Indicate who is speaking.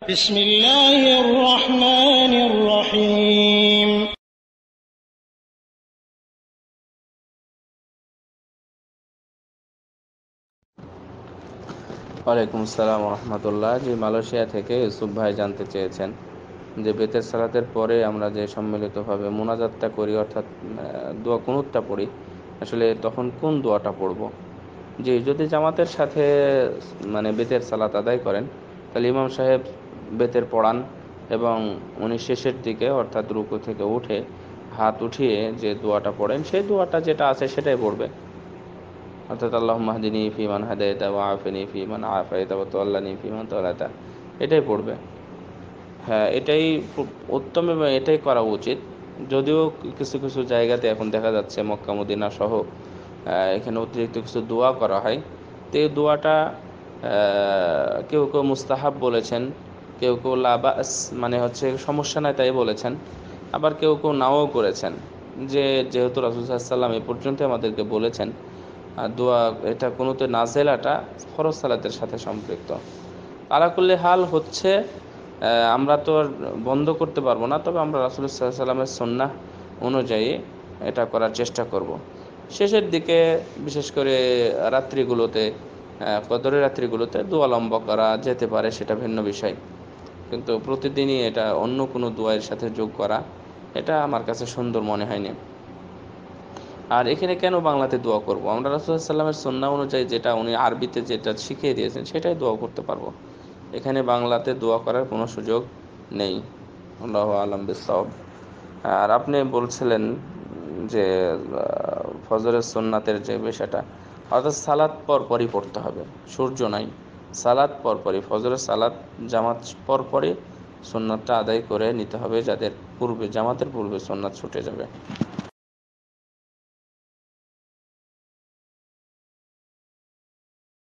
Speaker 1: বিসমিল্লাহির রহমানির রহিম।
Speaker 2: ওয়ালাইকুম আসসালাম রহমতুল্লাহ। জি, মালয়েশিয়া থেকে ইউসুফ ভাই জানতে চেয়েছেন যে বেতের সালাতের পরে আমরা যে সম্মিলিতভাবে মোনাজাতটা করি, অর্থাৎ দোয়া কুনুতটা পড়ি, আসলে তখন কোন দোয়াটা পড়ব। জি, যদি জামাতের সাথে বেতের সালাত আদায় করেন, তাহলে ইমাম সাহেব বেতের পড়ান এবং উনি শেষের দিকে অর্থাৎ রুকু থেকে উঠে হাত উঠিয়ে যে দোয়াটা পড়েন, সেই দোয়াটা যেটা আছে সেটাই পড়বে। অর্থাৎ আল্লাহুম্মা হদিনি ফিমান হাদাইতা ওয়া আফিনি ফিমান আফাইতা ওয়া তাওয়াল্লানি ফিমান তাওয়ালাইতা, এটাই পড়বে। হ্যাঁ, এটাই উত্তম এবং এটাই করা উচিত। যদিও কিছু কিছু জায়গাতে এখন দেখা যাচ্ছে মক্কা মদিনা সহ এখানে অতিরিক্ত কিছু দোয়া করা হয়। তো এই দোয়াটা কেউ কেউ মুস্তাহাব বলেছেন, কেউ কেউ লা বাস সমস্যা নাই তাই বলেছেন, আবার কেউ কেউ নাও করেছেন। যেহেতু রাসূল সাল্লাল্লাহু আলাইহি ওয়াসাল্লাম এ পর্যন্ত আমাদেরকে বলেছেন, আর দোয়া এটা কোনোতে নাজেলাটা ফরজ সালাতের সাথে সম্পৃক্ত। আলাকুল্লি হাল হচ্ছে আমরা তো আর বন্ধ করতে পারবো না, তবে আমরা রাসূলুল্লাহ সাল্লাল্লাহু আলাইহি ওয়াসাল্লামের সুন্নাহ অনুযায়ী এটা করার চেষ্টা করব। শেষের দিকে বিশেষ করে রাত্রিগুলোতে, কদরের রাত্রিগুলোতে দোয়া লম্বা করা যেতে পারে, সেটা ভিন্ন বিষয়। কিন্তু প্রতিদিনই এটা অন্য কোনো দোয়ার সাথে যোগ করা, এটা আমার কাছে সুন্দর মনে হয়নি। আর এখানে কেন বাংলাতে দোয়া করব? আমরা রাসূলুল্লাহ সাল্লাল্লাহু আলাইহি ওয়াসাল্লামের সুন্নাহ অনুযায়ী যেটা উনি আরবিতে যেটা শিখিয়ে দিয়েছেন সেটাই দোয়া করতে পারবো। এখানে বাংলাতে দোয়া করার কোনো সুযোগ নেই। আল্লাহু আ'লাম বিস-সাওয়াব। আর আপনি বলছিলেন যে ফজরের সুন্নাতের যে বিষয়টা, অর্থাৎ সালাত পরপরই পড়তে হবে, সূর্য নাই, সালাত পরপরই, ফজরের সালাত জামাত পরপরই সুন্নাতটা আদায় করে নিতে হবে, যাদের জামাতের পূর্বে সুন্নাত ছুটে যাবে।